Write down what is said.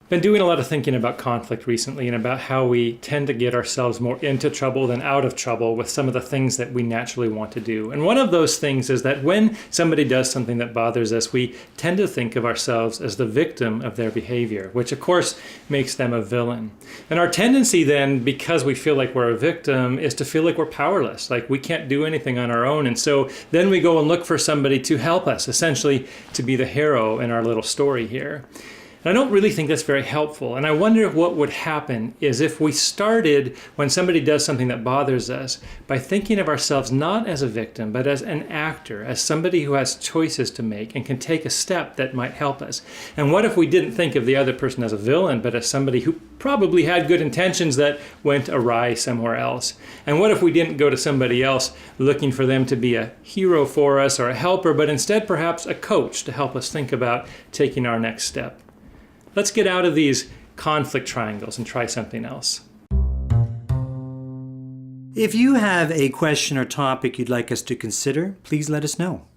Been doing a lot of thinking about conflict recently and about how we tend to get ourselves more into trouble than out of trouble with some of the things that we naturally want to do. And one of those things is that when somebody does something that bothers us, we tend to think of ourselves as the victim of their behavior, which of course makes them a villain. And our tendency then, because we feel like we're a victim, is to feel like we're powerless, like we can't do anything on our own. And so then we go and look for somebody to help us, essentially to be the hero in our little story here. I don't really think that's very helpful. And I wonder what would happen is if we started, when somebody does something that bothers us, by thinking of ourselves not as a victim, but as an actor, as somebody who has choices to make and can take a step that might help us. And what if we didn't think of the other person as a villain, but as somebody who probably had good intentions that went awry somewhere else? And what if we didn't go to somebody else looking for them to be a hero for us or a helper, but instead perhaps a coach to help us think about taking our next step? Let's get out of these conflict triangles and try something else. If you have a question or topic you'd like us to consider, please let us know.